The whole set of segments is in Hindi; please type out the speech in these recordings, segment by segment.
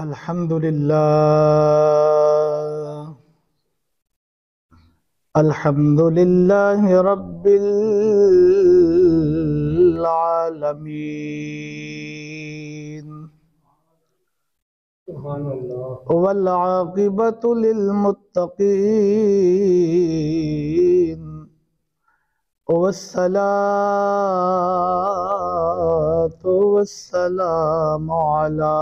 अल्हम्दुलिल्लाह अल्हम्दुलिल्लाहि रब्बिल आलमीन वल आक़िबतु लिल मुत्तक़ीन वस्सलातु वस्सलामु अला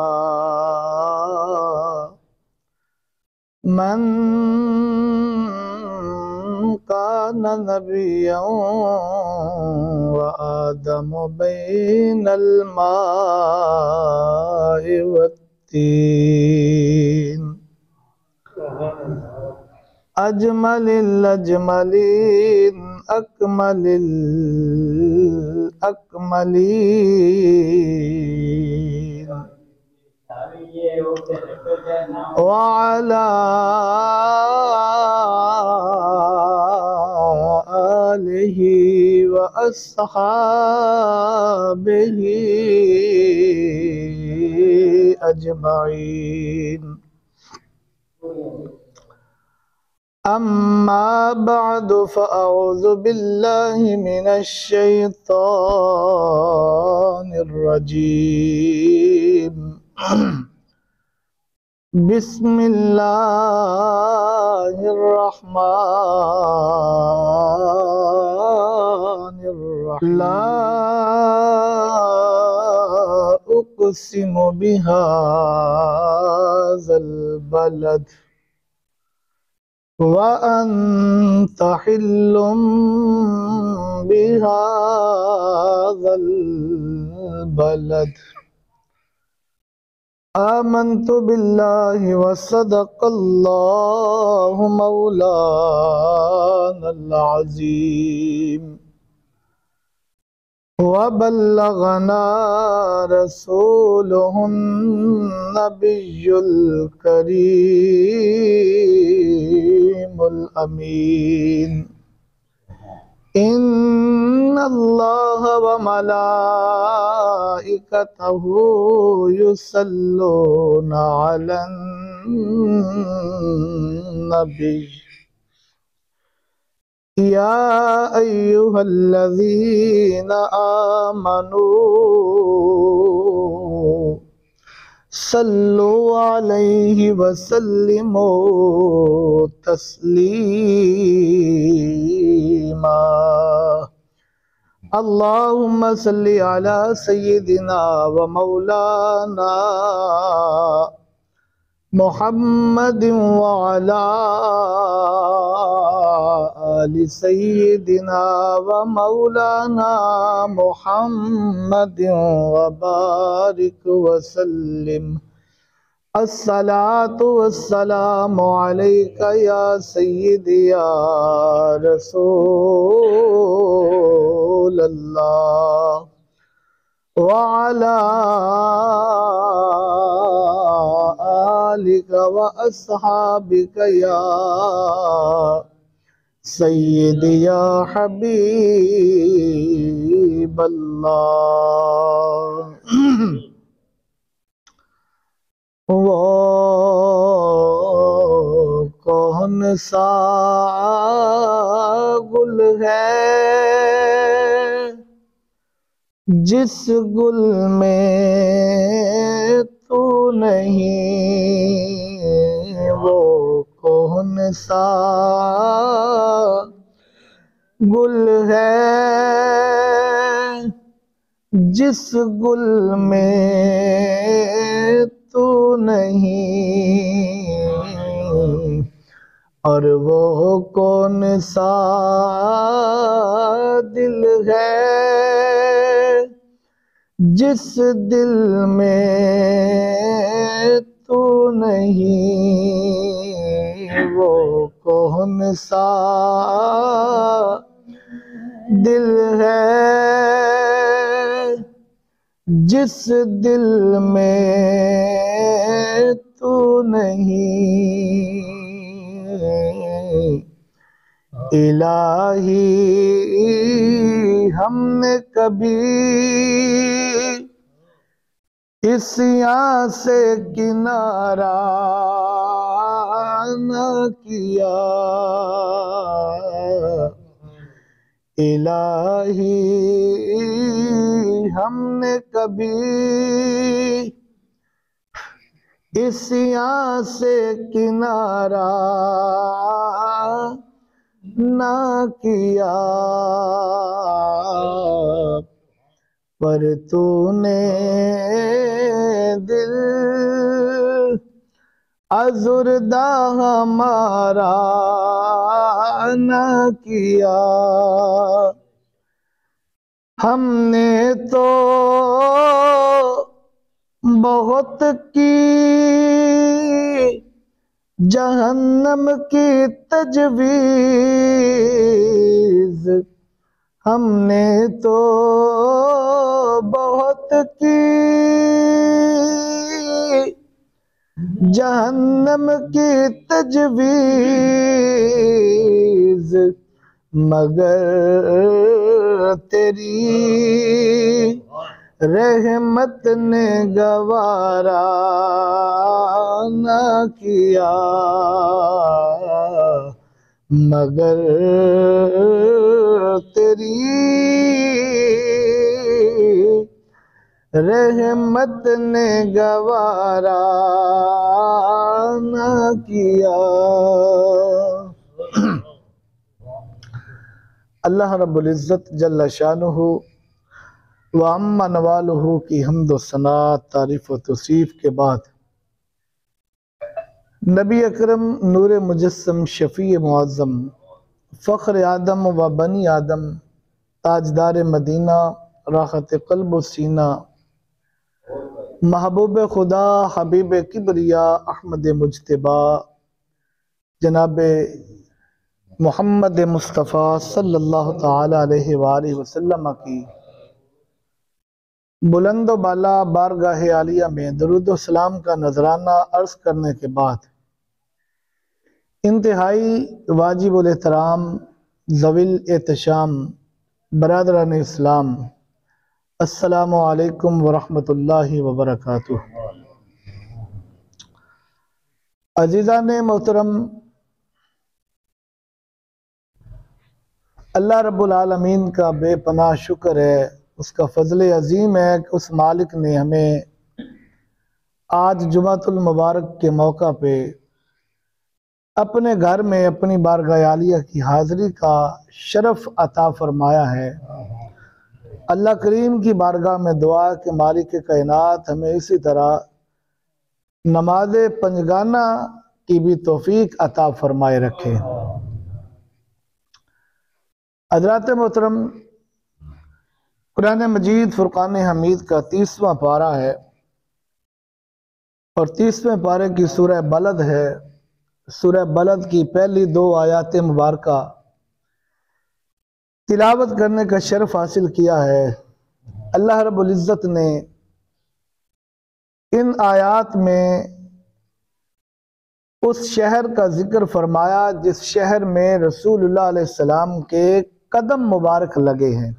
मन कान नबिय्यन व आदम बैनल माइ वत्तीन अजमलिल अजमलीन अकमलिल अकमलीन वअला आलिहि व अस्हाबिहि अजमईन अम्मा बअदु फ़अऊज़ु बिल्लाहि मिनश शैतानिर रजीम बिस्मिल्लाहिर रहमानिर रहीम ला उक़सिमु बिहाज़ल बलद व अंत हिल्लुम बिहाज़ल बलद आमन्तु बिल्लाहि व सदक़ल्लाहु मौलानल अज़ीम व बल्लगना रसूलुहुन नबियुल करीमुल अमीन इन्नल्लाह व मलाइकतहु युसल्लूना अलन नबी या अय्युहल्लज़ीना आमनू सल्लु अलैहि व सल्लिमू तस्लीमा अल्लाहुम्मा सल्लि अला सय्यिदिना व मौलाना मुहम्मदिन व अला आलि सय्यिदिना व मौलाना मुहम्मदिन व बारिक व सल्लिम अस्सलातु वस्सलामु अलैका या सय्यिदी या रसूलल्लाह व अला आलिका व अस्हाबिका या सय्यिदी या हबीबल्लाह। वो कौन सा गुल है जिस गुल में तू नहीं, वो कौन सा गुल है जिस गुल में तू नहीं, और वो कौन सा दिल है जिस दिल में तू नहीं, वो कौन सा दिल है जिस दिल में तू नहीं। इलाही हमने कभी हिस्सियाँ से किनारा न किया इलाही, हमने कभी हिस्सियाँ से किनारा न किया, पर तूने दिल अज़ुर्दा हमारा न किया। हमने तो बहुत की जहन्नम की तजवीज़, हमने तो बहुत की जहन्नम की तजवीज़, मगर तेरी रहमत ने गवारा न किया, मगर तेरी रहमत ने गवारा न किया। अल्लाह रब्बुल इज़्ज़त जल्ल शानुहु व अम्मा नवालुहु की हम्द व सना, तारीफ़ व तौसीफ़ के बाद नबी अकरम नूर मुजस्सम शफ़ी मुअज़्ज़म फ़ख्र आदम व बनी आदम ताजदार मदीना राहत क़ल्ब व सीना महबूब खुदा हबीब किबरिया अहमद मुज्तबा जनाब मोहम्मद मुस्तफ़ा सल्लल्लाहु ताला अलैहि वसल्लम की बुलंद बाला बारगाह आलिया में दरूद व सलाम का नजराना अर्ज करने के बाद इंतहाई वाजिबुल एहतराम ज़विल एहतशाम बरादरान इस्लाम, अस्सलामु अलैकुम व रहमतुल्लाहि व बरकातुहू। अज़ीज़ान मोहतरम, अल्लाह रब्बुल आलमीन का बेपनाह शुक्र है, उसका फ़ज़ल अज़ीम है कि उस मालिक ने हमें आज जुमातुल मुबारक के मौका पे अपने घर में अपनी बारगाह आलिया की हाज़िरी का शरफ़ अता फरमाया है। अल्लाह करीम की बारगाह में दुआ कि मालिक कायनात हमें इसी तरह नमाज पंजगाना की भी तौफीक अता फरमाए रखे। हज़रात मोहतरम, कुरान मजीद फ़ुरक़ान हमीद का 30वां पारा है और 30वें पारे की सूरह बलद है। सूरह बलद की पहली 2 आयात मुबारका तिलावत करने का शरफ हासिल किया है। अल्लाह रब्बुल इज़्ज़त ने इन आयात में उस शहर का जिक्र फरमाया जिस शहर में रसूलुल्लाह अलैहिस्सलाम के कदम मुबारक लगे हैं।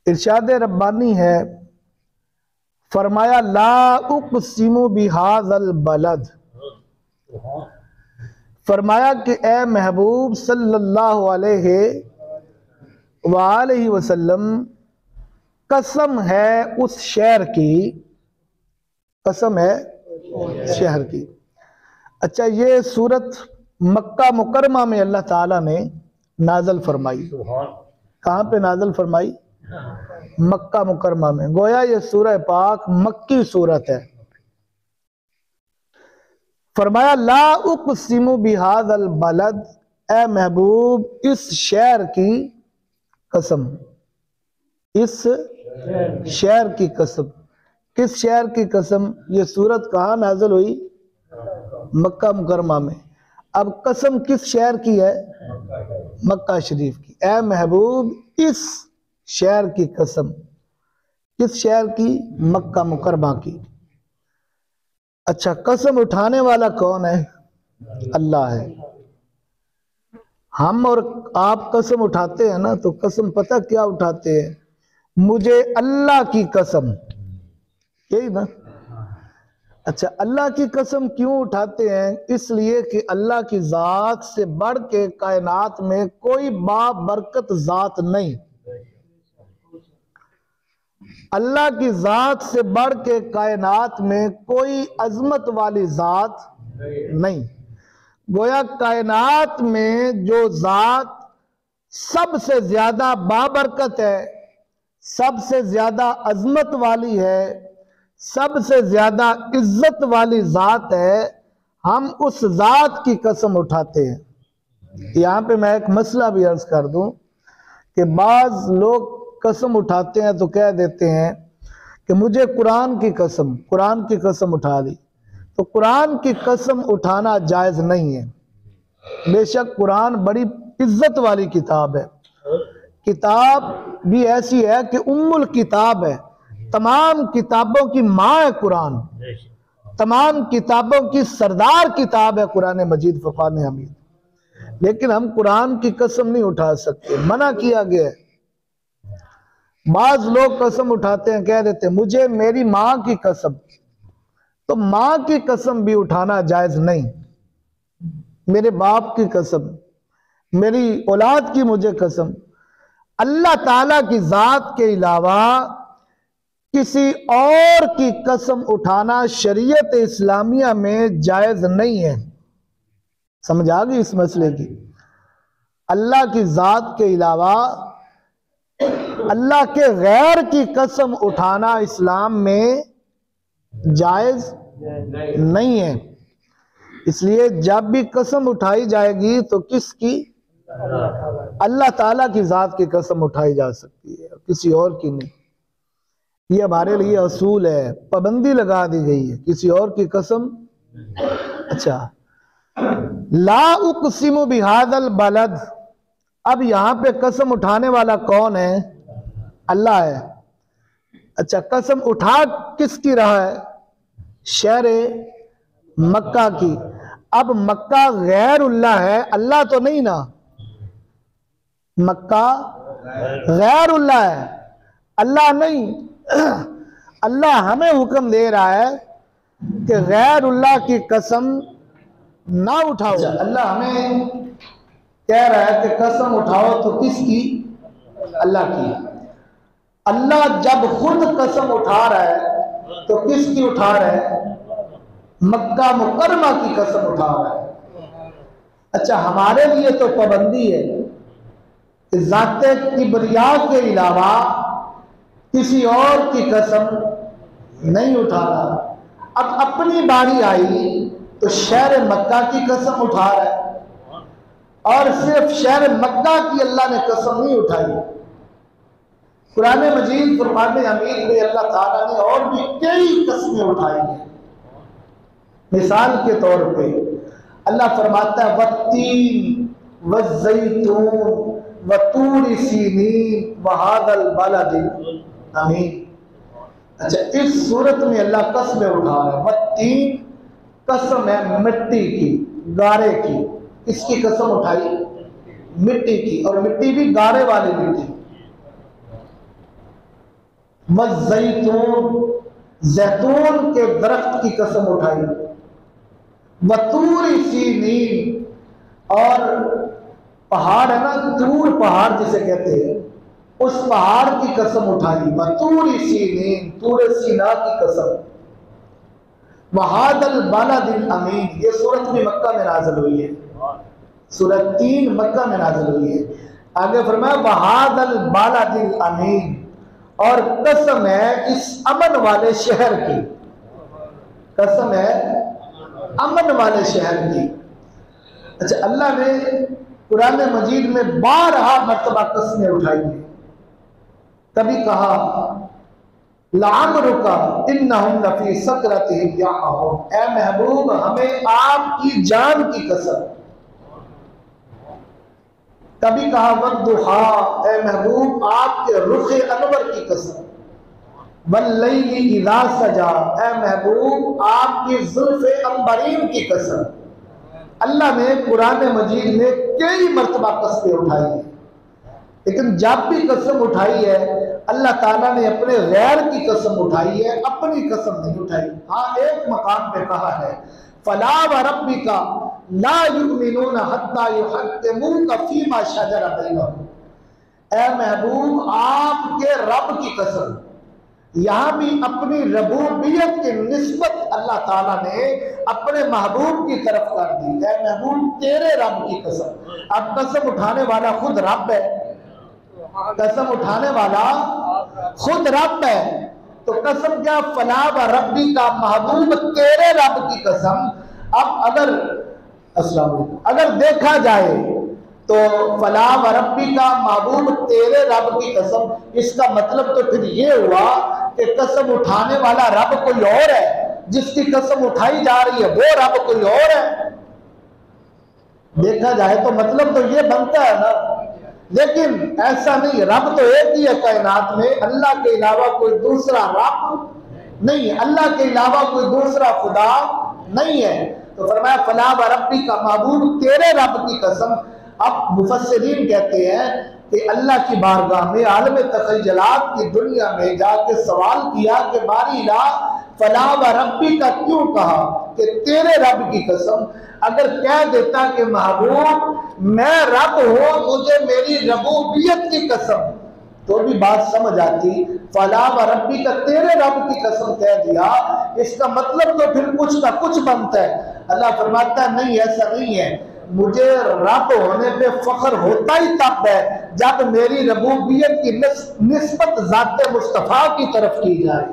इरशाद रब्बानी है, फरमाया ला उक़सिमु बिहाज़ल बलद, फरमाया कि ए महबूब सल्लल्लाहु अलैहि वसल्लम, कसम है उस शहर की, कसम है शहर की। अच्छा, ये सूरत मक्का मुकरमा में अल्लाह ताला ने नाज़िल फरमाई। कहाँ पे नाज़िल फरमाई? मक्का मुकरमा में। गोया ये सूरह पाक मक्की सूरत है। फरमाया ला उक़सिमु बिहाज़ल बलद, ए महबूब इस शहर की कसम, इस शहर की कसम। किस शहर की कसम? ये सूरत कहाँ नाज़िल हुई? मक्का मुकरमा में। अब कसम किस शहर की है? मक्का शरीफ की। ए महबूब इस शहर की कसम। किस शहर की? मक्का मुकरमा की। अच्छा, कसम उठाने वाला कौन है? अल्लाह है। हम और आप कसम उठाते हैं ना, तो कसम पता क्या उठाते हैं? मुझे अल्लाह की कसम, यही ना। अच्छा, अल्लाह की कसम क्यों उठाते हैं? इसलिए कि अल्लाह की जात से बढ़ के कायनात में कोई बाबरकत जात नहीं। अल्लाह की जात से बढ़ के कायनात में कोई अजमत वाली जात नहीं। गोया कायनात में जो जात सबसे ज्यादा बाबरकत है, सबसे ज्यादा अजमत वाली है, सबसे ज्यादा इज्जत वाली जात है, हम उस जात की कसम उठाते हैं। यहां पे मैं एक मसला भी अर्ज कर दूं कि बाज लोग कसम उठाते हैं तो कह देते हैं कि मुझे कुरान की कसम उठा दी। तो कुरान की कसम उठाना जायज नहीं है। बेशक कुरान बड़ी इज्जत वाली किताब है, किताब भी ऐसी है कि उम्मुल किताब है, तमाम किताबों की माँ है कुरान, तमाम किताबों की सरदार किताब है कुरान मजीद फुरकान हमीद। लेकिन हम कुरान की कसम नहीं उठा सकते, मना किया गया है। बाज लोग कसम उठाते हैं, कह देते हैं मुझे मेरी माँ की कसम, तो माँ की कसम भी उठाना जायज नहीं। मेरे बाप की कसम, मेरी औलाद की मुझे कसम, अल्लाह ताला की जात के अलावा किसी और की कसम उठाना शरीयत इस्लामिया में जायज नहीं है। समझ आ गई इस मसले की? अल्लाह की जात के अलावा अल्लाह के गैर की कसम उठाना इस्लाम में जायज नहीं है। इसलिए जब भी कसम उठाई जाएगी तो किसकी? अल्लाह ताला की जात की कसम उठाई जा सकती है, किसी और की नहीं। ये हमारे लिए असूल है, पाबंदी लगा दी गई है, किसी और की कसम। अच्छा, ला उक़सिमु बिहादल बलद, अब यहां पे कसम उठाने वाला कौन है? अल्लाह है। अच्छा, कसम उठा किसकी रहा है? शहर मक्का की। अब मक्का गैरुल्लाह है, अल्लाह तो नहीं ना। मक्का गैरुल्लाह है, अल्लाह नहीं। अल्लाह हमें हुक्म दे रहा है कि गैरुल्लाह की कसम ना उठाओ। अल्लाह हमें कह रहा है कि कसम उठाओ तो किसकी? अल्लाह की। अल्लाह जब खुद कसम उठा रहा है तो किसकी उठा रहा है? मक्का मुकर्रमा की कसम उठा रहा है। अच्छा, हमारे लिए तो पाबंदी है कि ज़ाते किबरिया के अलावा किसी और की कसम नहीं उठाना। अब अपनी बारी आई तो शहर मक्का की कसम उठा रहा है, और सिर्फ शहर मक्का की अल्लाह ने कसम नहीं उठाई। कुरान मजीद फुरकान हमीद में अल्लाह ताला ने और भी कई कस्में उठाई हैं। मिसाल के तौर पे अल्लाह फरमाता है वत्तीन वज़्ज़ैतून वतूर सीनीन वहादल बलदिल अमीन। अच्छा, इस सूरत में अल्लाह कसमें उठा रहा है। वत्तीन कसम है मिट्टी की, गारे की। इसकी कसम उठाई? मिट्टी की, और मिट्टी भी गारे वाली मिट्टी। वज़्ज़ैतून, जैतून के दरख्त की कसम उठाई। वतूर सीनीन, और पहाड़ है ना, तूर पहाड़ जिसे कहते हैं, उस पहाड़ की कसम उठाई। वतूर सीनीन, तूर सीना की कसम। वहादल बालादिल अमीन, ये सूरत भी मक्का में नाज़िल हुई है। सूरत 3 मक्का में नाज़िल हुई है। आगे फरमाया वहादल बालादिल अमीन, और कसम है इस अमन वाले शहर की। कसम है अमन वाले शहर की। अच्छा, अल्लाह ने कुरान मजीद में 12 मरतबा कसमें उठाई है। कभी कहा लाअमरुका इन्नहुम लफी सकरतिहिम याअमहून, ऐ महबूब हमें आपकी जान की कसम। कभी कहा वद्दुहा, ऐ महबूब आपके रुख अनवर की कसम। वल्लैली इज़ा सजा, ऐ महबूब आपकी जुल्फ़े अंबरीन की कसम। अल्लाह ने कुरान मजीद में कई मरतबा कसमें उठाई है, लेकिन जब भी कसम उठाई है अल्लाह ताला ने अपने गैर की कसम उठाई है, अपनी कसम नहीं उठाई। हाँ, एक मकाम पे कहा है फला व रब्बिका ला युमिनूना हत्ता युहक्किमूका फीमा शजरा बैनहुम। ऐ महबूब, आपके रब की कसम, यहां भी अपनी रबूबियत की निस्बत अल्लाह ताला ने अपने महबूब की तरफ कर दी। ऐ महबूब, तेरे रब की कसम। अब कसम उठाने वाला खुद रब है, कसम उठाने वाला खुद रब है, तो कसम क्या, फला व रब्बी का, महबूब तेरे रब की कसम। अब अगर देखा जाए तो फला व रब्बी का, महबूब तेरे रब की कसम, इसका मतलब तो फिर ये हुआ कि कसम उठाने वाला रब कोई और है, जिसकी कसम उठाई जा रही है वो रब कोई और है। देखा जाए तो मतलब तो ये बनता है ना, लेकिन ऐसा नहीं, रब तो एक ही है कायनात में, अल्लाह के अलावा कोई दूसरा रब नहीं है, अल्लाह के अलावा कोई दूसरा खुदा नहीं है। तो फरमाया फला व रब्बी का, महबूब तेरे रब की कसम। अब मुफस्सिरीन कहते हैं कि अल्लाह की बारगाह में आलम तखय्युलात की दुनिया में जाके सवाल किया कि बारी ला फला व रब्बी का क्यों कहा कि तेरे रब की कसम। अगर कह देता कि महबूब मैं रब हूं, मुझे मेरी रबूबियत की कसम, तो भी बात समझ आती। फला व रब्बी का, तेरे रब की कसम कह दिया, इसका मतलब तो फिर कुछ का कुछ बनता है। अल्लाह फरमाता है नहीं, ऐसा नहीं है, मुझे रब होने पे फख्र होता ही तब है जब मेरी रबूबियत की निस्बत ज़ाते मुस्तफ़ा की तरफ की जाए।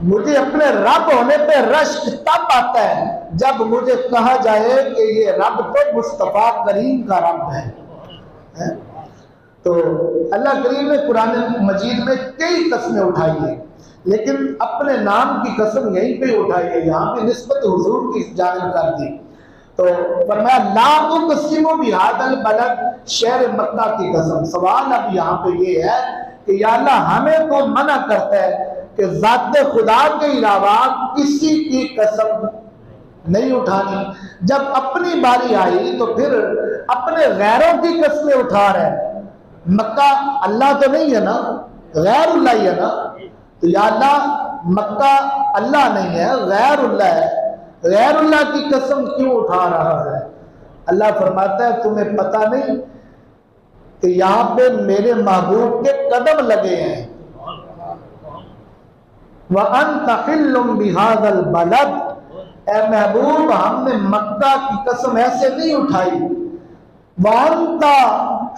मुझे अपने रब होने पे रश्क तब आता है जब मुझे कहा जाए कि ये रब तो मुस्तफ़ा करीम का रब है? तो अल्लाह करीम ने कुरान मजीद में कई कसमें उठाई है, लेकिन अपने नाम की कसम यहीं पे उठाई है, यहाँ पे निस्बत हुजूर की जानिब कर दी। तो फरमाया ला उक़सिमु बिहादल बलद, शहर मक्का की कसम। सवाल अब यहाँ पे ये है कि या अल्लाह, हमें तो मना करता है कि ज़ात खुदा के अलावा किसी की कसम नहीं उठानी। जब अपनी बारी आई तो फिर अपने गैरों की कसमें उठा रहे। मक्का अल्लाह तो नहीं है ना, गैरुल्लाह है ना, तो या अल्लाह मक्का अल्लाह नहीं है, गैरुल्लाह है, गैरुल्लाह की कसम क्यों उठा रहा है? अल्लाह फरमाता है तुम्हें पता नहीं कि यहां पे मेरे महबूब के कदम लगे हैं। व अंत हिल्लुम बिहादल बलद, ए महबूब हमने मक्का की कसम ऐसे नहीं उठाई। व अंत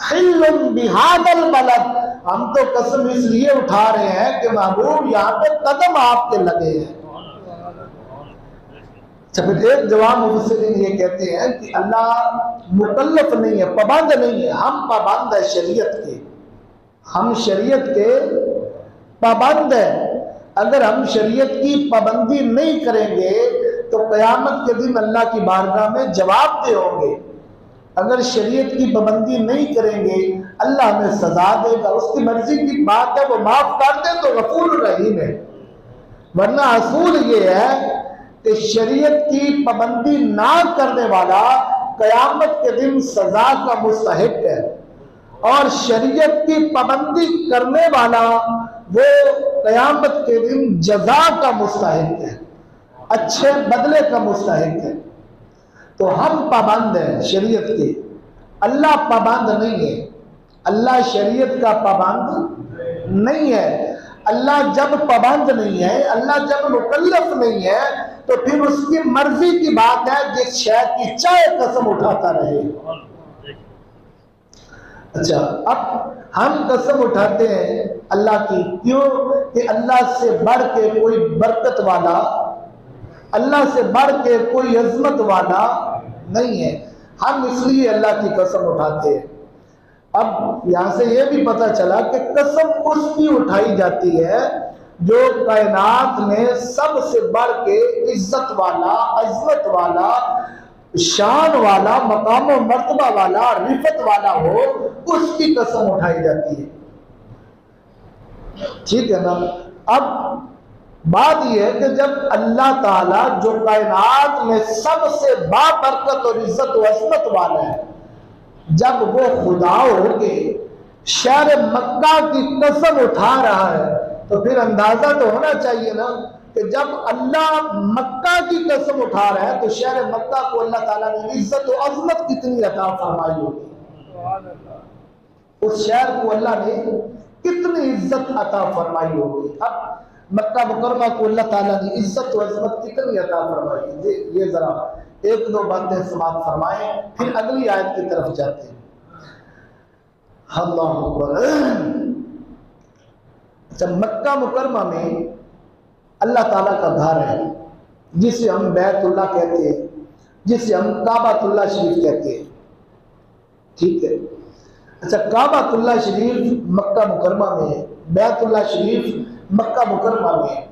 हिल्लुम बिहादल बलद, हम तो कसम इसलिए उठा रहे हैं कि महबूब यहाँ पे कदम आपके लगे हैं। फिर एक जवाब मुफस्सिरीन ये कहते हैं कि अल्लाह मुकल्लफ नहीं है, पाबंद नहीं है, हम पाबंद है शरीयत के, हम शरीयत के पाबंद है। अगर हम शरीयत की पाबंदी नहीं करेंगे तो क़यामत के दिन अल्लाह की बारगाह में जवाब दे होंगे। अगर शरीयत की पाबंदी नहीं करेंगे अल्लाह हमें सजा देगा, उसकी मर्जी की बात है, वो माफ कर दे तो गफूर रहीम है। वरना असूल ये है कि शरीयत की पाबंदी ना करने वाला क़यामत के दिन सजा का मुस्तहिक है, और शरीयत की पाबंदी करने वाला वो क़यामत के दिन जजा का मुस्तहिक है, अच्छे बदले का मुस्तहिक है। तो हम पाबंद हैं शरीयत के, अल्लाह पाबंद नहीं है, अल्लाह शरीयत का पाबंद नहीं है। अल्लाह जब पाबंद नहीं है, अल्लाह जब मुकल्लफ नहीं है, तो फिर उसकी मर्जी की बात है जिस शय की चाहे कसम उठाता रहे। अच्छा, अब हम कसम उठाते हैं अल्लाह की, क्यों? कि अल्लाह से बढ़ के कोई बरकत वाला, अल्लाह से बढ़ के कोई अजमत वाला नहीं है, हम इसलिए अल्लाह की कसम उठाते हैं। अब यहां से यह भी पता चला कि कसम उसकी उठाई जाती है जो कायनात में सबसे बढ़ के इज्जत वाला, अजमत वाला, शान वाला, मकाम और मर्तबा वाला, रिफत वाला हो, उसकी कसम उठाई जाती है। ठीक है ना? अब बात यह है कि जब अल्लाह ताला जो कायनात में सबसे बाबरकत और इज्जत और अजमत वाला है, जब वो खुदा होंगे शहर मक्का की कसम उठा रहा है, तो फिर अंदाजा तो होना चाहिए ना कि जब अल्लाह मक्का की कसम उठा रहा है तो शहर मक्का को अल्लाह ताला ने इज्जत और अजमत कितनी अता फरमाई होगी, उस शहर को अल्लाह ने कितनी इज्जत अता फरमाई होगी। अब मक्का मुकरमा को अल्लाह ताला ने इज्जत और अजमत कितनी अता फरमाई, ये जरा एक दो बातें समाप्त फरमाएं, फिर अगली आयत की तरफ जाते हैं। अल्लाह अकबर। जब मक्का मुकरमा में अल्लाह ताला का घर है, जिसे हम बैतुल्लाह कहते हैं, जिसे हम काबातुल्लाह शरीफ कहते हैं, ठीक है। अच्छा, काबातुल्लाह शरीफ मक्का मुकरमा में है, बैतुल्लाह शरीफ मक्का मुकरमा में है।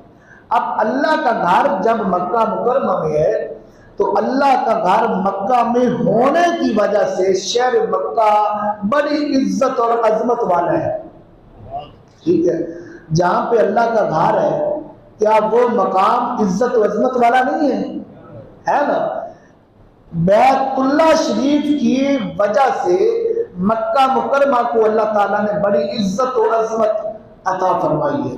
अब अल्लाह का घर जब मक्का मुकरमा में है तो अल्लाह का घर मक्का में होने की वजह से शहर मक्का बड़ी इज्जत और अजमत वाला है, ठीक है। जहां पे अल्लाह का घर है, क्या वो मकाम इज्जत और अजमत वाला नहीं है ना। बैतुल्लाह शरीफ की वजह से मक्का मुकरमा को अल्लाह ताला ने बड़ी इज्जत और अजमत अता फरमाई है।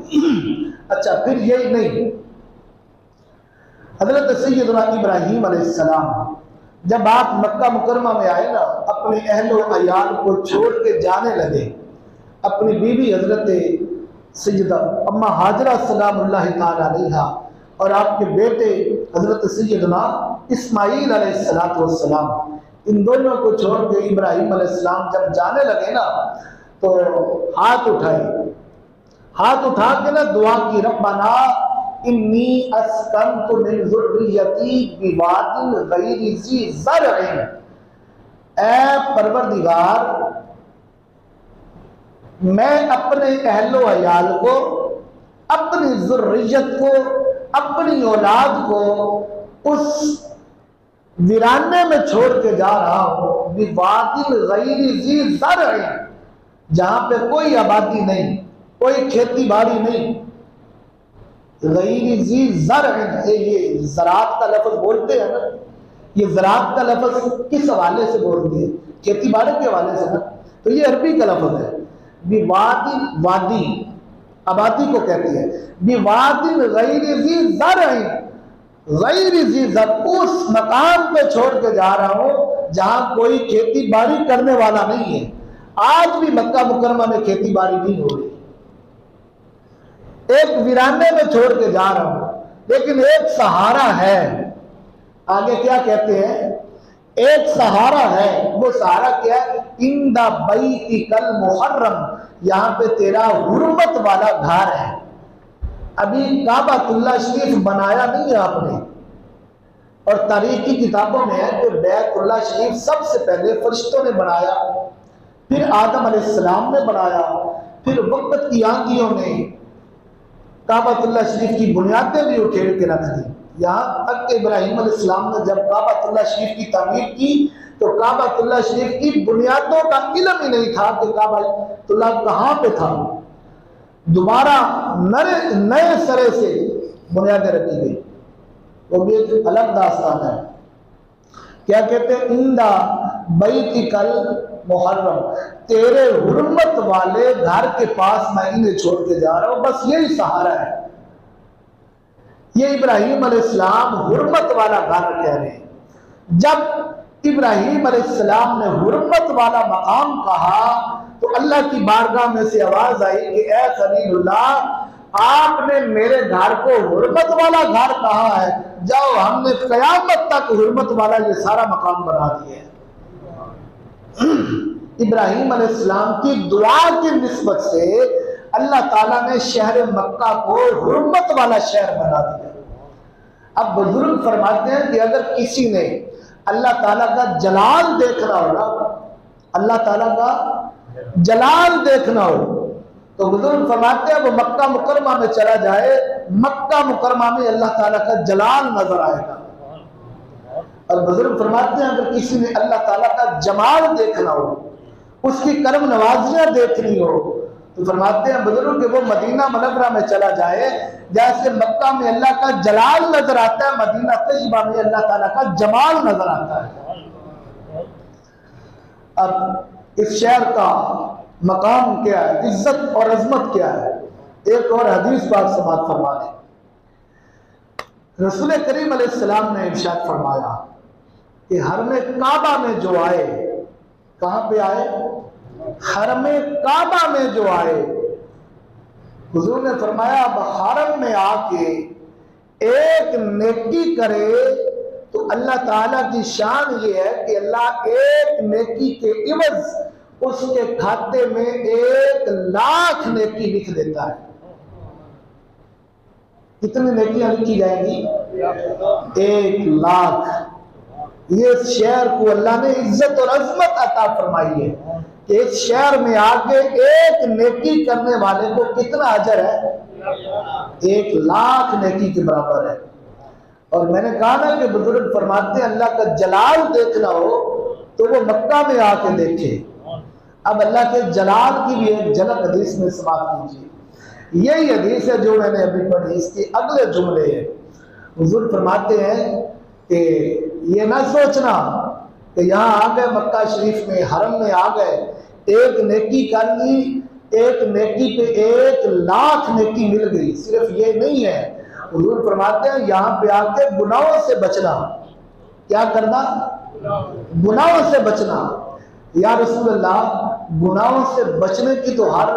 अच्छा, फिर यही नहीं, हजरत सैयदना इब्राहीम अलैहिस्सलाम जब आप मक्का मुकरमा में आए ना, अपने अहलो अयाल को छोड़ के जाने लगे, अपनी बीवी हजरत सैयदा अम्मा हाजरा सलामुल्लाह तआला अलैहा और आपके बेटे हजरत सैयदना इस्माईल अलैहिस्सलातु वस्सलाम, इन दोनों को छोड़ के इब्राहीम अलैहिस्सलाम जब जाने लगे ना, तो हाथ उठाए, हाथ उठा के ना दुआ की, रब्बना इन्नी अस्कनतु मिन ज़ुर्रियती बिवादिन गैरि ज़ी ज़रअन, ऐ परवरदिगार मैं अपने अहलो अयाल को, अपनी ज़ुर्रियत को, अपनी औलाद को उस वीराने में छोड़ के जा रहा हूं, बिवादिन गैरि ज़ी ज़रअन, जहां पे कोई आबादी नहीं, कोई खेती बाड़ी नहीं, गैरि ज़ी ज़रअन, ये ज़राअत का लफ्ज़ बोलते हैं ना, ये ज़राअत का लफ्ज़ किस हवाले से बोलते हैं, खेती बाड़ी के हवाले से ना, तो ये अरबी का लफ्ज़ है। बिवादी, वादी आबादी को कहती है, बिवादिन गैरि ज़ी ज़रअन, गैरि ज़ी ज़रअन, उस मकाम पे छोड़ के जा रहा हूं जहां कोई खेती बाड़ी करने वाला नहीं है। आज भी मक्का मुकरमा में खेती बाड़ी नहीं हो रही, एक वीराने में छोड़ के जा रहा हूं, लेकिन एक सहारा है। आगे क्या कहते हैं, एक सहारा है, वो सहारा क्या है, इंदा बैतिकल मुहर्रम, यहां पे तेरा हुर्मत वाला घर है। अभी काबातुल्लाह शरीफ बनाया नहीं है आपने, और तारीख की किताबों में है कि बैतुल्लाह शरीफ सबसे पहले फरिश्तों ने बनाया, फिर आदम अलैहिस्सलाम ने बनाया, फिर वक्त की आंधियों ने काबातुल्लाह शरीफ की बुनियादें भी उखेड़ के रख दी। यहाँ तक कि इब्राहीम अलैहिस्सलाम ने जब काबातुल्लाह शरीफ की तामीर की तो काबातुल्लाह शरीफ की बुनियादों का इल्म ही नहीं था कि काबातुल्लाह कहाँ पे था। दोबारा नए सरे से बुनियादें रखी गई, वो भी एक अलग दास्तान है। क्या कहते हैं, इंदा बैतिकल मुहर्रम, तेरे हुर्मत वाले घर के पास मैं इन्हें छोड़ के जा रहा हूं, बस यही सहारा है। ये इब्राहीम अलैहिस्सलाम हुर्मत वाला घर कह रहे हैं। जब इब्राहीम अलैहिस्सलाम ने हुर्मत वाला मकाम कहा तो अल्लाह की बारगाह में से आवाज आई कि ए खलीलुल्लाह, आपने मेरे घर को हुर्मत वाला घर कहा है, जाओ हमने कयामत तक हुर्मत वाला ये सारा मकाम बना दिया है। इब्राहीम अलैहिस्सलाम की दुआ की निस्बत से अल्लाह ताला ने शहर मक्का को हुर्मत वाला शहर बना दिया। अब बुजुर्ग फरमाते हैं कि अगर किसी ने अल्लाह ताला का जलाल देखना हो ना, अल्लाह ताला का जलाल देखना हो तो बुजुर्ग फरमाते हैं वो मक्का मुकरमा में चला जाए, मक्का मुकरमा में अल्लाह ताला का जलाल नजर आएगा। और बुजुर्ग फरमाते हैं अगर किसी ने अल्लाह ताला का जमाल देखना हो, उसकी करम नवाजियां देखनी हो, तो फरमाते हैं बुजुर्ग कि वो मदीना मनव्वरा में चला जाए, जैसे मक्का में अल्लाह का जलाल नजर आता है, मदीना तैयबा में अल्लाह ताला का जमाल नजर आता है। अब इस शहर का मकाम क्या है, इज्जत और अजमत क्या है। एक और हदीस पाक समाप्त फरमा दें। रसूल करीम अलैहिस्सलाम ने इरशाद फरमाया कि हरम काबा में जो आए, कहां पे आए, हरम काबा में जो आए, हुजूर ने फरमाया अब हरम में आके एक नेकी करे तो अल्लाह ताला की शान ये है कि अल्लाह एक नेकी के इवज उसके खाते में 1,00,000 नेकी लिख देता है। कितनी नेकियां लिखी जाएंगी? 1,00,000। ये शहर को अल्लाह ने इज्जत और अजमत अता फरमाई है कि इस शहर में आके एक नेकी करने वाले को कितना अजर है? 1,00,000 नेकी के बराबर है। और मैंने कहा ना कि बुजुर्ग फरमाते हैं अल्लाह का जलाल देखना हो तो वो मक्का में आके देखे। अब अल्लाह के जलाल की भी एक झलक हदीस में समाप्त कीजिए। यही हदीस है जो मैंने अभी पढ़ी, इसके अगले जुमले हैं। हुजूर फरमाते हैं कि ये ना सोचना कि यहाँ आ गए मक्का शरीफ में, हरम में आ गए, एक नेकी कर ली, एक नेकी पे 1,00,000 नेकी मिल गई। सिर्फ ये नहीं है, हुजूर फरमाते हैं यहाँ पे आके गुनाहों से बचना। क्या करना? गुनाहों से बचना। या रसूल अल्लाह, गुनाहों से बचने की तो हर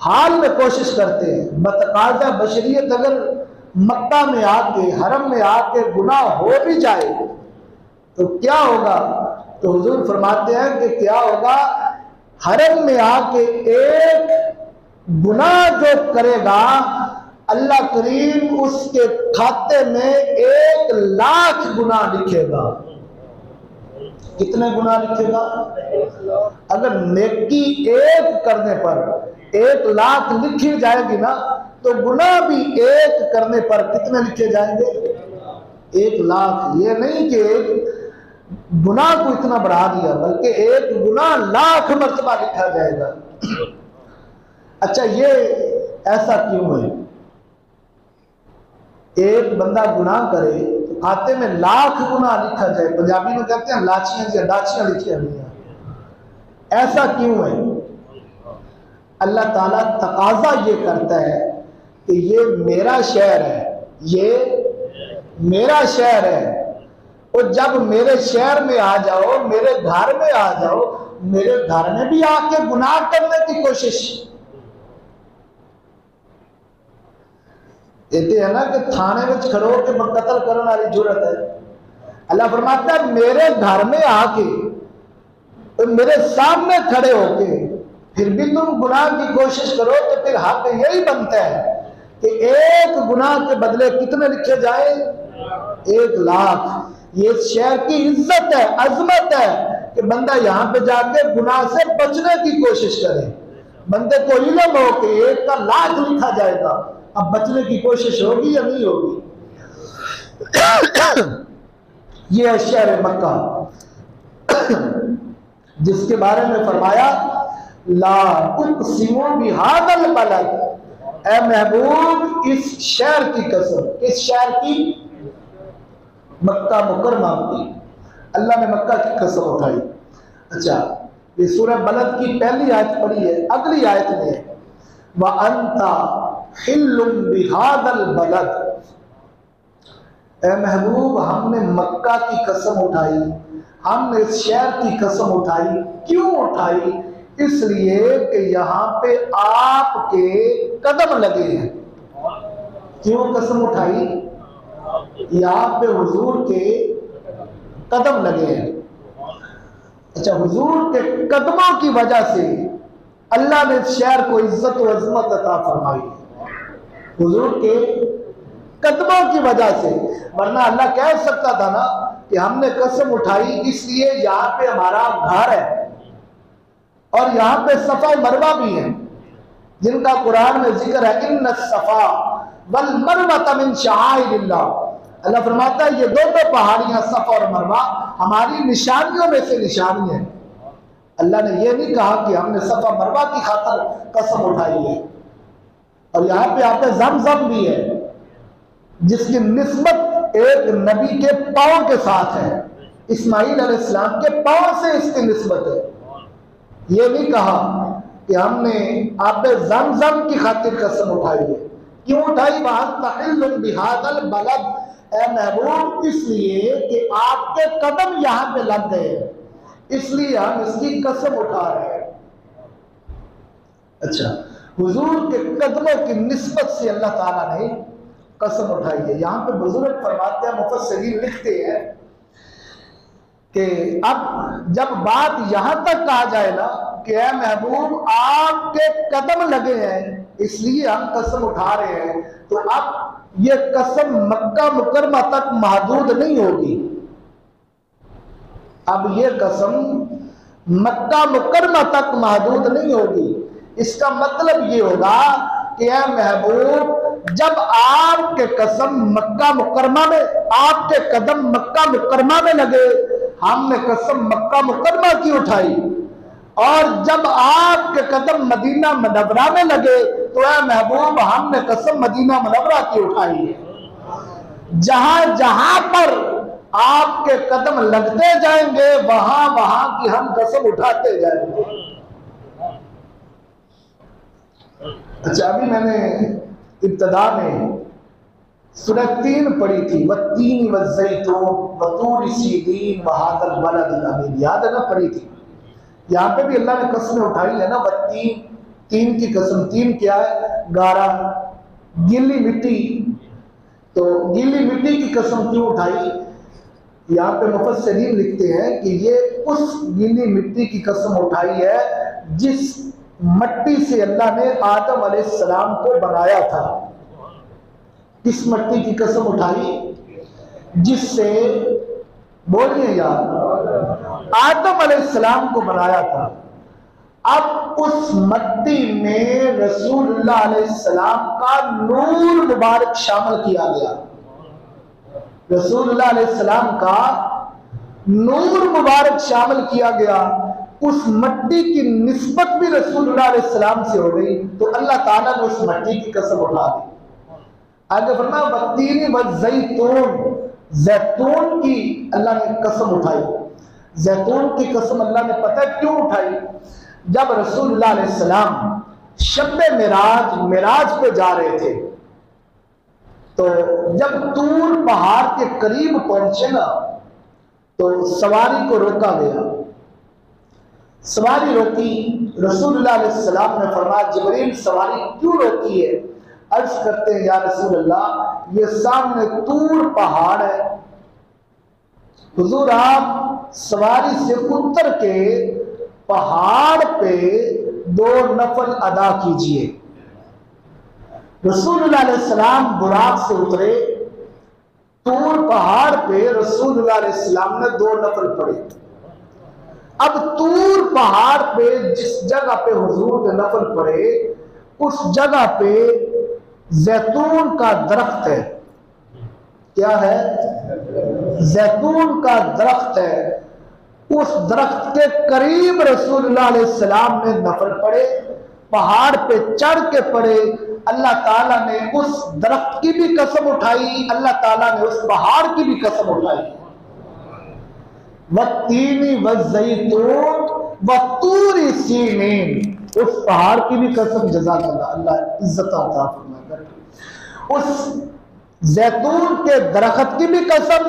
हाल में कोशिश करते हैं। बतकाजा बशरियत अगर मक्का में आके, हरम में आके गुनाह हो भी जाए तो क्या होगा? तो हुजूर फरमाते हैं कि क्या होगा, हरम में आके एक गुनाह जो करेगा अल्लाह करीम उसके खाते में 1,00,000 गुनाह लिखेगा। कितने गुनाह लिखेगा? अगर नेकी एक करने पर 1,00,000 लिखी जाएगी ना, तो गुनाह भी एक करने पर कितने लिखे जाएंगे? 1,00,000। ये नहीं कि एक गुनाह को इतना बढ़ा दिया, बल्कि एक गुनाह 1,00,000 मर्तबा लिखा जाएगा। अच्छा, ये ऐसा क्यों है? एक बंदा गुनाह करे तो खाते में 1,00,000 गुनाह लिखा जाए। पंजाबी में कहते हैं लाचियां डाचियां लिखी हुई हैं। ऐसा क्यों है? अल्लाह ताला तकाजा ये करता है कि ये मेरा शहर है, ये मेरा शहर है, और जब मेरे शहर में आ जाओ, मेरे घर में आ जाओ, मेरे घर में भी आके गुनाह करने की कोशिश। कहते हैं ना कि थाने में खड़ो के कत्ल करने वाली जरूरत है। अल्लाह फरमाता है मेरे घर में आके, तो मेरे सामने खड़े होके फिर भी तुम गुनाह की कोशिश करो, तो फिर हक यही बनता है कि एक गुनाह के बदले कितने लिखे जाए? 1,00,000। ये शहर की इज्जत है, अजमत है कि बंदा यहाँ पे जाके गुनाह से बचने की कोशिश करे। बंदे को इल्म हो कि 1,00,000 लिखा जाएगा, अब बचने की कोशिश होगी या नहीं होगी? ये है शहर मक्का, जिसके बारे में फरमाया ला उक़सिमु बिहाज़ल बलद, ऐ महबूब इस शहर की कसम। किस शहर की? मक्का मुकरमा की। अल्लाह ने मक्का की कसम उठाई। अच्छा, ये सूरह बलद की पहली आयत पढ़ी है। अगली आयत में व अंता हिल्लुम बिहाज़ल बलद, ऐ महबूब हमने मक्का की कसम उठाई, हमने इस शहर की कसम उठाई। क्यों उठाई? इसलिए कि यहाँ पे आपके कदम लगे हैं। क्यों कसम उठाई? यहाँ पे हुजूर के कदम लगे हैं। अच्छा, हुजूर के कदमों की वजह से अल्लाह ने इस शहर को इज्जत और अजमत अता फरमाई। हुजूर के कदमों की वजह से, वरना अल्लाह कह सकता था ना कि हमने कसम उठाई इसलिए यहाँ पे हमारा घर है और यहाँ पे सफा मरवा भी है, जिनका कुरान में जिक्र है इन्न सफा वल मरवा मिन शआइरिल्लाह। अल्लाह फरमाता है ये दोनों पहाड़ियां सफा और मरवा हमारी निशानियों में से निशानी है। अल्लाह ने ये नहीं कहा कि हमने सफा मरवा की खातर कसम उठाई है। और यहाँ पे आपका ज़मज़म भी है, जिसकी निस्बत एक नबी के पांव के साथ है। इस्माइल अलैहिस्सलाम के पांव से इसकी निस्बत है। ये नहीं कहा कि हमने आप ज़मज़म की खातिर कसम उठाई है। क्यों उठाई? वहां बिहादल बलद, ए महबूब इसलिए कि आपके कदम यहां पे लग गए, इसलिए हम इसकी कसम उठा रहे हैं। अच्छा, हुजूर के कदमों की निस्बत से अल्लाह ताला ने कसम उठाई है। यहां पे बुजुर्ग फरमाते हैं, मुफस्सिरीन लिखते हैं कि अब जब बात यहां तक कहा जाए ना कि ऐ महबूब आपके कदम लगे हैं इसलिए हम कसम उठा रहे हैं, तो अब ये कसम मक्का मुकरमा तक महदूद नहीं होगी। अब ये कसम मक्का मुकरमा तक महदूद नहीं होगी। इसका मतलब ये होगा कि ऐ महबूब जब आपके कसम मक्का मुकरमा में, आपके कदम मक्का मुकरमा में लगे, हमने कसम मक्का मुकरमा की उठाई, और जब आपके कदम मदीना मुनव्वरा में लगे तो ऐ महबूब हमने कसम मदीना मुनव्वरा की उठाई है। जहां जहां पर आपके कदम लगते जाएंगे वहां वहां की हम कसम उठाते जाएंगे। अच्छा, अभी मैंने इब्तदा में सूरह 3 पढ़ी थी, वत्तीन वज़्ज़ैतून वतूर सीनीन वहादल बलदिल अमीन, याद है ना? पढ़ी थी। यहाँ पे भी अल्लाह ने कसमें उठाई है ना, वत्तीन, तीन की कसम। तीन क्या है? गारा, गीली मिट्टी। तो गीली मिट्टी की कसम क्यों उठाई? यहाँ पे मुफस्सिरीन लिखते हैं कि ये उस गीली मिट्टी की कसम उठाई है जिस मट्टी से अल्लाह ने आदम अलैहिस्सलाम को बनाया था। इस मट्टी की कसम उठाई जिससे, बोलिए यार, आदम अलैहिस्सलाम को बनाया था। अब उस मट्टी में रसूलुल्लाह अलैहिस्सलाम का नूर मुबारक शामिल किया गया। रसूलुल्लाह अलैहिस्सलाम का नूर मुबारक शामिल किया गया। उस मट्टी की निस्बत भी रसूलुल्लाह अलैहिस्सलाम से हो गई, तो अल्लाह ताला ने उस मट्टी की कसम उठा दी। आगे फरमाया वत्तीन वज़्ज़ैतून, जैतून की अल्लाह ने कसम उठाई। जैतून की कसम अल्लाह ने पता है क्यों उठाई? जब रसूलुल्लाह अलैहिस्सलाम शब मिराज पे जा रहे थे, तो जब तूर पहाड़ के करीब पहुंचे ना, तो सवारी को रोका गया। सवारी रोकी, रसूलुल्लाह अलैहिस्सलाम ने फरमाया जिब्रील सवारी क्यों रोकी है? अर्ज करते हैं या रसूलल्लाह ये सामने तूर पहाड़ है, हुजूर आप सवारी से उतर के पहाड़ पे 2 नफल अदा कीजिए। रसूलुल्लाह अलैहिस्सलाम बुराक से उतरे, तूर पहाड़ पे रसूलुल्लाह अलैहिस्सलाम ने 2 नफल पढ़े। अब तूर पहाड़ पे जिस जगह पे हुजूर ने नफल पढ़े, उस जगह पे जैतून का दरख्त है। क्या है? जैतून का दरख्त है। उस दरख्त के करीब रसूलुल्लाह अलैहिस्सलाम ने नफल पढ़े, पहाड़ पे चढ़ के पढ़े। अल्लाह ताला ने उस दरख्त की भी कसम उठाई, अल्लाह ताला ने उस पहाड़ की भी कसम उठाई। वत्तीनी वज़्ज़ैतून वतूर सीनीन, उस पहाड़ की भी कसम। जज़ाकल्लाह, अल्लाह इज्जत अता फरमाए। उस जैतून के दरख्त की भी कसम,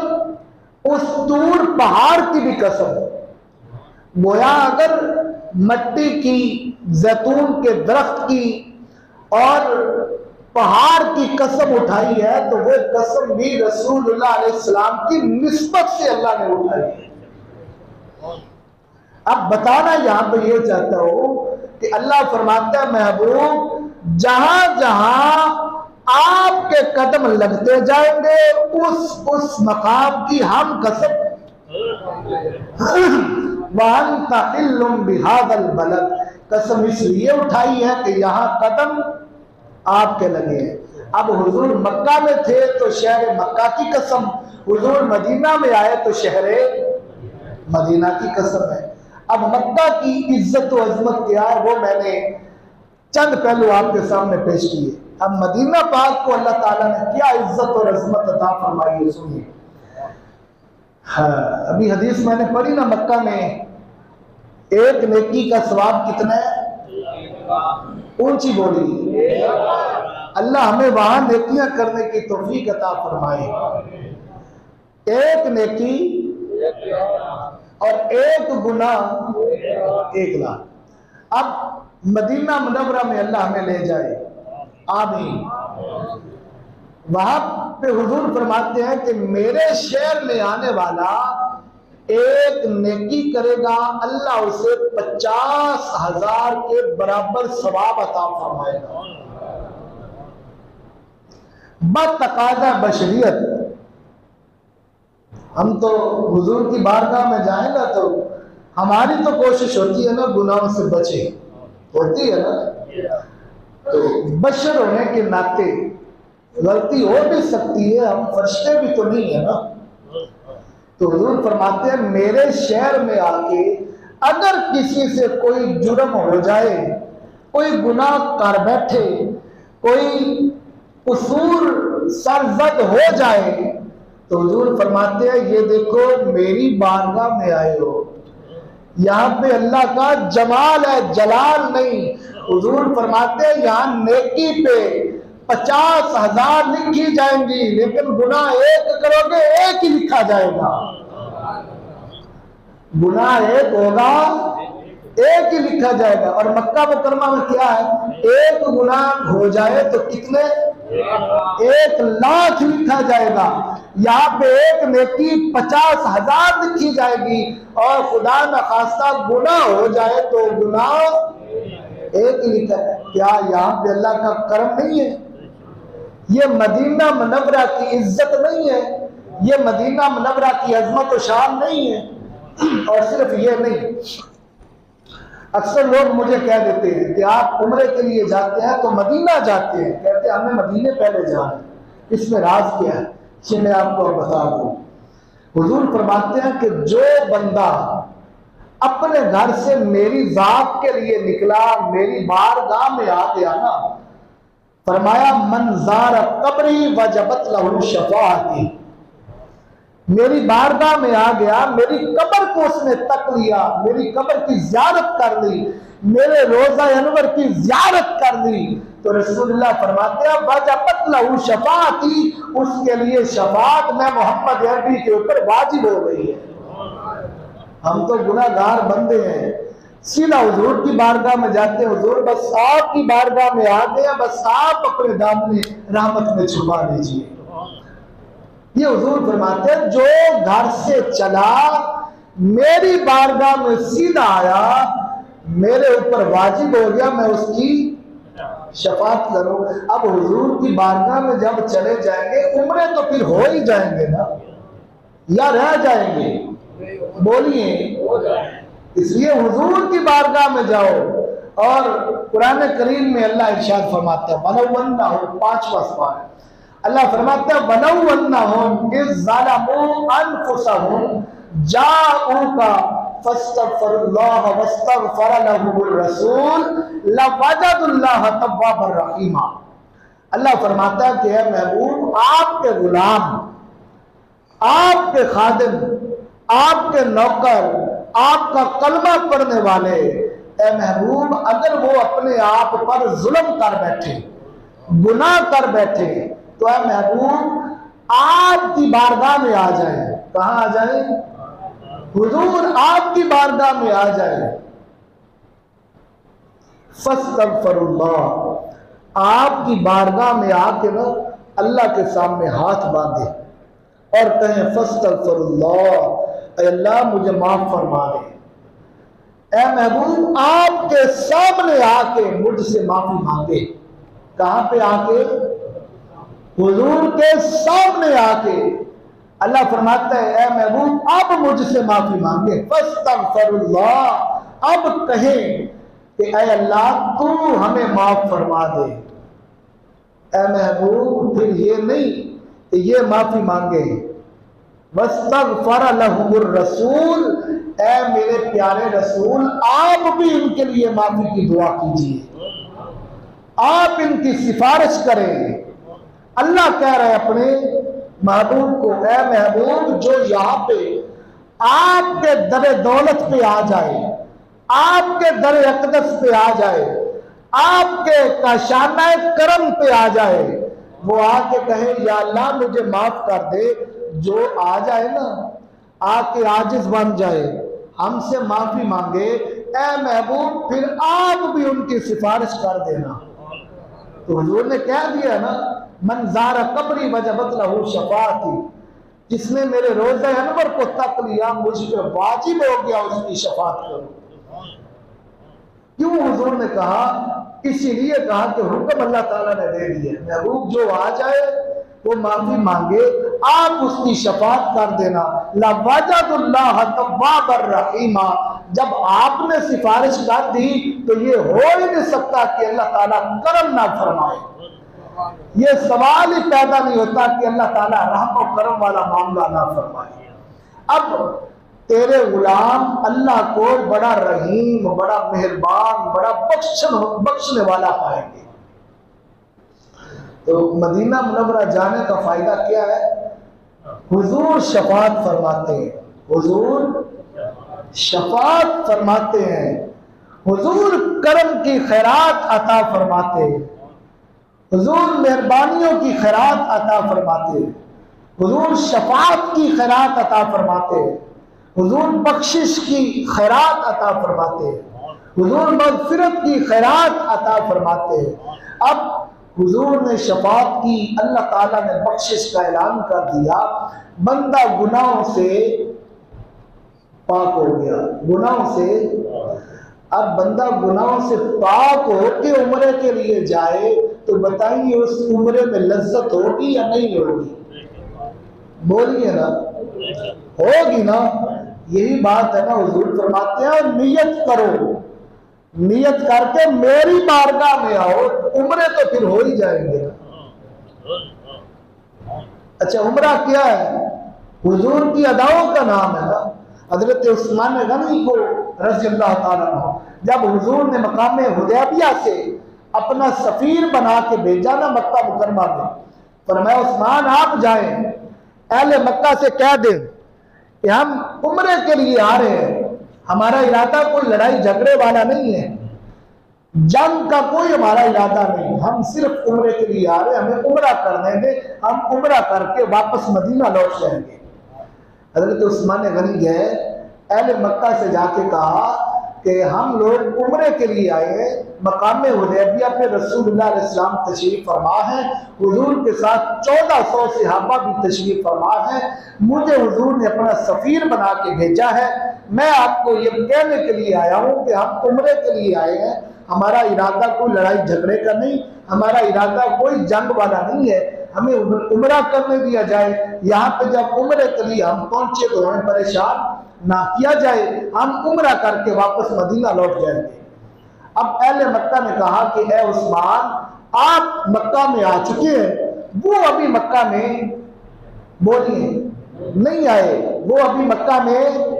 उस तूर पहाड़ की भी कसम। गोया अगर मट्टी की, जैतून के दरख्त की और पहाड़ की कसम उठाई है, तो वो कसम भी रसूलुल्लाह अलैहिस्सलाम की निस्बत से अल्लाह ने उठाई है। अब बताना यहां पर यह चाहता हूं कि अल्लाह फरमाता है महबूब जहां जहां आपके कदम लगते जाएंगे उस मकाम की हम कसम। वअन्ता हिल्लुम बिहादल बलद, कसम इसलिए उठाई है कि यहाँ कदम आपके लगे हैं। अब हुजूर मक्का में थे तो शहर मक्का की कसम, हुजूर मदीना में आए तो शहर मदीना की कसम है। अब मक्का की इज्जत और अजमत क्या है वो मैंने चंद पहलू आपके सामने पेश किए। अब मदीना पाक को अल्लाह ताला ने क्या इज्जत और अजमत अता फरमाई है, सुनिए। हाँ, अभी हदीस मैंने पढ़ी ना, मक्का में एक नेकी का सवाब कितना है? ऊंची बोली। अल्लाह हमें वहां नेकियां करने की तौफीक अता फरमाए। एक नेकी और एक गुनाह 1 लाख। अब मदीना मुनव्वरा में अल्लाह हमें ले जाए, आमीन। वहां पे हुजूर फरमाते हैं कि मेरे शहर में आने वाला एक नेकी करेगा, अल्लाह उसे 50,000 के बराबर सवाब अता फरमाएगा। बतकादा बशरियत हम तो हुजूर की बारगाह में जाए ना, तो हमारी तो कोशिश होती है ना गुनाहों से बचे, होती है ना। तो बशर होने के नाते गलती हो भी सकती है, हम फरिश्ते भी तो नहीं है ना। तो हुजूर फरमाते हैं मेरे शहर में आके अगर किसी से कोई जुर्म हो जाए, कोई गुनाह कर बैठे, कोई कसूर सरजद हो जाए, तो हुजूर फरमाते हैं ये देखो मेरी बारगाह में आए हो, यहाँ पे अल्लाह का जमाल है, जलाल नहीं। हुजूर फरमाते हैं यहाँ नेकी पे 50,000 लिखी जाएंगी, लेकिन गुनाह एक करोगे एक ही लिखा जाएगा। गुनाह एक होगा एक ही लिखा जाएगा। और मक्का मुकरमा में क्या है, एक गुनाह हो जाए तो कितने? 1 लाख लिखा जाएगा। यहाँ पे एक नेकी 50,000 लिखी जाएगी, और खुदा न खास्ता गुनाह हो जाए तो गुनाह एक ही लिखा। क्या यहाँ पे अल्लाह का करम नहीं है? ये मदीना मुनव्वरा की इज्जत नहीं है? ये मदीना मुनव्वरा की अजमत और शान नहीं है? और सिर्फ ये नहीं, अक्सर लोग मुझे कह देते हैं कि आप उम्रे के लिए जाते हैं तो मदीना जाते हैं, कहते हैं हमें मदीने पहले जाना है। इसमें राज क्या है, ये मैं आपको बता दूं। हुजूर फरमाते हैं कि जो बंदा अपने घर से मेरी जात के लिए निकला, मेरी बारगाह में आ गया ना, फरमाया मंजार कब्री वजबत लहू शफाअती, मेरी बारगाह में आ गया, मेरी कब्र को उसने तक लिया, मेरी कब्र की ज़ियारत कर ली, मेरे रोज़ा अनवर की ज़ियारत कर ली, तो रसूलुल्लाह फरमाते हैं वजबत लहू शफाअती, उसके लिए शफाअत मैं मोहम्मद अरबी के ऊपर वाजिब हो गई है। हम तो गुनाहगार बंदे हैं, सीधा हुजूर की बारगाह में जाते हैं, हुजूर बस आपकी बारगाह में आ गया, बस आप अपने दामन रहमत में छुपा लीजिए। ये हुजूर फरमाते हैं जो घर से चला, मेरी बारगाह में सीधा आया, मेरे ऊपर वाजिब हो गया मैं उसकी शफाअत करूं। अब हुजूर की बारगाह में जब चले जाएंगे, उम्रे तो फिर हो ही जाएंगे ना, या रह जाएंगे? बोलिए। इसलिए हुजूर की बारगाह में जाओ। और कुरान करीम में अल्लाह इरशाद फरमाता है वनौवन्ना हो, 5वां सवाल, अल्लाह फरमाता है वनौवन्ना हो इज़्ज़लमू अनफुसहुम जाऊका फस्तगफिरुल्लाह वस्तगफर लहुमुर रसूल लवजदुल्लाह तव्वाबर रहीमा। अल्लाह फरमाता है कि है महबूब, आपके गुलाम, आपके खादिम, आपके नौकर, आपका कलमा पढ़ने वाले, ए महबूब अगर वो अपने आप पर जुल्म कर बैठे, गुनाह कर बैठे, तो ए महबूब आपकी बारगाह में आ जाए। कहां आ जाए? हुजूर आपकी बारगाह में आ जाए। फस्तगफिरुल्लाह, आपकी बारगाह में आके ना अल्लाह के सामने हाथ बांधे और कहें फस्तगफिरुल्लाह, अल्लाह मुझे माफ फरमा दे। ए महबूब आपके सामने आके मुझसे माफी मांगे। कहां पे आके? हुजूर के सामने आके अल्लाह फरमाता है ए महबूब अब मुझसे माफी मांगे। फस्तगफिरुल्लाह, अब कहें कि ऐ अल्लाह तू हमें माफ फरमा दे। ए महबूब फिर ये नहीं कि ये माफी मांगे, वस्तगफर लहुमुर रसूल, ऐ मेरे प्यारे रसूल आप भी इनके लिए माफी की दुआ कीजिए, आप इनकी सिफारिश करें। अल्लाह कह रहे हैं अपने महबूब को, ऐ महबूब जो यहाँ पे आपके दरे दौलत पे आ जाए, आपके दर अक़दस पे आ जाए, आपके काशाना करम पे आ जाए, वो आके कहे या अल्लाह मुझे माफ कर दे, जो आ जाए ना, आके आजिज बन जाए, हमसे माफी मांगे, ए महबूब फिर आप भी उनकी सिफारिश कर देना। तो हुजूर ने कह दिया ना, मन ज़ारा कब्री वजबत लहू शफाअती, जिसने मेरे रोज़े अनवर को तक लिया, मुझ पे वाजिब हो गया उसकी शफाअत करो। क्यों हुजूर ने कहा? इसीलिए कहा कि हुक्म अल्लाह ताला ने दे दिया, महबूब जो आ जाए वो माफी मांगे, आप उसकी शफाअत कर देना। लवजदुल्लाह तव्वाबर रहीमा, जब आपने सिफारिश कर दी तो ये हो ही नहीं सकता कि अल्लाह ताला करम ना फरमाए। ये सवाल ही पैदा नहीं होता कि अल्लाह ताला रहम और करम वाला मामला ना फरमाए। अब तेरे गुलाम अल्लाह को बड़ा रहीम, बड़ा मेहरबान, बड़ा बख्शने वाला पाएंगे। तो मदीना मुनव्वरा जाने का फायदा क्या है? हुजूर शफाअत फरमाते हैं, हुजूर शफाअत फरमाते हैं, हुजूर करम की खैरात अता फरमाते हैं, हुजूर मेहरबानियों की खैरात अता फरमाते हैं, हुजूर शफाअत की खैरात अता फरमाते हैं, हुजूर बख्शिश की खैरात अता फरमाते हैं, हुजूर मग़फ़िरत की खैरात अता फरमाते हैं। अब हुजूर ने शफाअत की, अल्लाह ताला ने बख्शिश का ऐलान कर दिया, बंदा गुनाहों से पाक हो गया, गुनाहों से। अब बंदा गुनाहों से पाक हो के उम्रे के लिए जाए तो बताइए उस उम्रे में लज्जत होगी या नहीं होगी? बोलिए ना, होगी ना। यही बात है ना, हुजूर फरमाते हैं नियत करो, नियत करके मेरी बारगाह में आओ, उम्रे तो फिर हो ही जाएंगे। अच्छा, उम्रा क्या है? हुजूर की अदाओं का नाम है ना। हजरत उस्मान गनी को रज़ियल्लाहु ताला अन्हु, जब हुजूर ने मकाम हुदैबिया से अपना सफीर बना के भेजा ना मक्का मुकरमा में, फरमाया उस्मान आप जाएं, अहले मक्का से कह दें कि हम उम्रे के लिए आ रहे हैं, हमारा इरादा कोई लड़ाई झगड़े वाला नहीं है, जंग का कोई हमारा इरादा नहीं, हम सिर्फ उम्रे के लिए आ रहे हैं, हमें उम्रा करने दें, हम उम्रा करके वापस मदीना लौट जाएंगे। हज़रत उस्मान गनी गए, अहले मक्का से जाके कहा कि हम लोग उम्रे के लिए आए हैं, मकाम हुदैबिया पे रसूलुल्लाह अलैहि सलाम तशरीफ फरमा है, हुजूर के साथ 1400 सहाबा भी तशरीफ फरमा है, मुझे हुजूर ने अपना सफीर बना के भेजा है, मैं आपको ये कहने के लिए आया हूँ कि हम उम्रे के लिए आए हैं, हमारा इरादा कोई लड़ाई झगड़े का नहीं, हमारा इरादा कोई जंग वाला नहीं है, हमें उम्रा करने दिया जाए। यहाँ पे जब उम्रे के लिए हम पहुंचे तो हमें परेशान ना किया जाए, हम उम्रा करके वापस मदीना लौट जाएंगे। अब अहले मक्का ने कहा कि ए उस्मान आप मक्का में आ चुके हैं, वो अभी मक्का में बोलिए नहीं आए, वो अभी मक्का में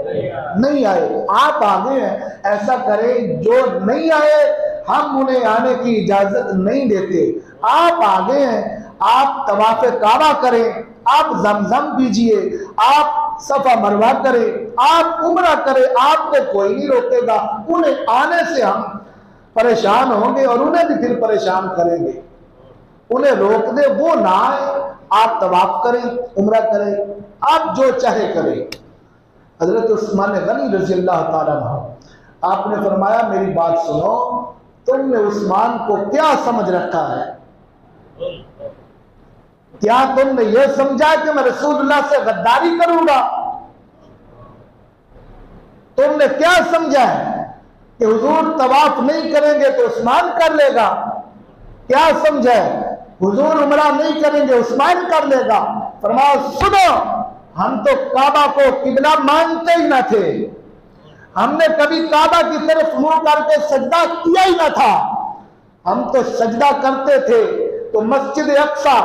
नहीं आए, आप आ गए हैं। ऐसा करें जो नहीं आए हम उन्हें आने की इजाजत नहीं देते, आप आ गए हैं, आप तवाफ़े काबा करें, आप जमजम पीजिए, आप सफा मरवा करें, आप उम्रा करें, आपको कोई नहीं रोकेगा। उन्हें आने से हम परेशान होंगे और उन्हें भी फिर परेशान करेंगे, उन्हें रोक दे, वो ना आए, आप तवाफ करें, उम्रा करें, आप जो चाहे करें। हजरत उस्मान गनी रज़ियल्लाहु ताला अन्हु आपने फरमाया मेरी बात सुनो, तुमने उस्मान को क्या समझ रखा है? क्या तुमने यह समझा कि मैं रसूलुल्लाह से गद्दारी करूंगा? तुमने क्या समझा है कि हुजूर तवाफ नहीं करेंगे तो उस्मान कर लेगा? क्या समझा है हुजूर उमरा नहीं करेंगे उस्मान कर लेगा? फरमाया सुनो, हम तो काबा को किबला मानते ही ना थे, हमने कभी काबा की तरफ मुंह करके सजदा किया ही ना था, हम तो सजदा करते थे तो मस्जिद अक्सा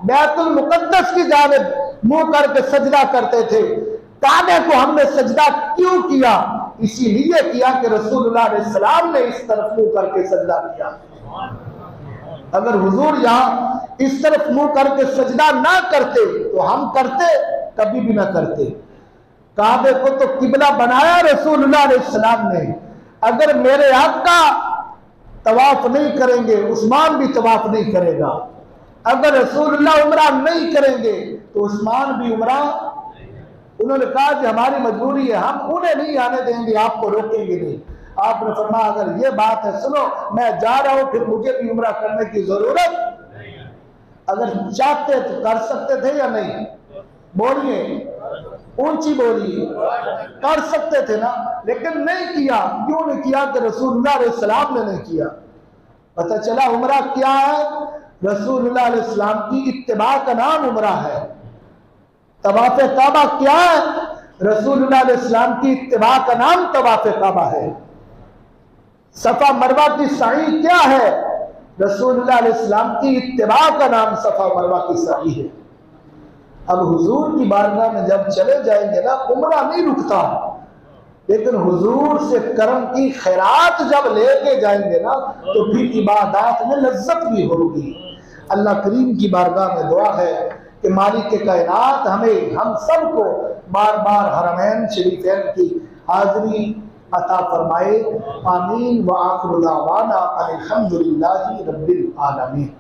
बैतुल मुकद्दस की जानिब मुंह करके सजदा करते थे। काबे को हमने सजदा क्यों किया? इसीलिए किया कि रसूलुल्लाह अलैहि सलाम ने इस तरफ मुंह करके सजदा किया। अगर हुजूर यहाँ इस तरफ मुंह करके सजदा ना करते तो हम करते? कभी भी ना करते। काबे को तो किबला बनाया रसूलुल्लाह अलैहि सलाम ने, अगर मेरे आका तवाफ नहीं करेंगे, उस्मान भी तवाफ नहीं करेगा। अगर रसूलुल्लाह उम्रा नहीं करेंगे तो उस्मान भी उम्रा। उन्होंने कहा कि हमारी मजबूरी है, हम उन्हें नहीं आने देंगे, आपको रोकेंगे नहीं। आपने फरमाया अगर ये बात है, सुनो मैं जा रहा हूं, फिर मुझे भी उम्रा करने की जरूरत। अगर चाहते तो कर सकते थे या नहीं? बोलिए, ऊंची बोलिए। कर सकते थे ना, लेकिन नहीं किया। क्यों नहीं किया? कि रसूलुल्लाह अलैहि सलाम ने नहीं किया। पता चला उम्रा क्या है? रसूलुल्लाह अलैहि सलाम की इत्तिबा का नाम उम्रा है। तवाफ काबा क्या है? रसूलुल्लाह अलैहि सलाम की इत्तिबा का नाम तवाफ काबा है। सफा मरवा की साई क्या है? रसूलुल्लाह अलैहि सलाम की इत्तिबा का नाम सफा मरवा की साई है। अब हुजूर की बारगाह में जब चले जाएंगे ना, उम्रा नहीं रुकता, लेकिन हुजूर से करम की खैरात जब लेके जाएंगे ना, तो फिर इबादत में लज्जत भी होगी। अल्लाह करीम की बारगाह में दुआ है कि मालिक के कायनात हमें, हम सबको बार बार हरमैन शरीफैन की हाजिरी अता फरमाए। आमीन व आखिरु दावाना अल्हम्दुलिल्लाहि रब्बिल आलमीन।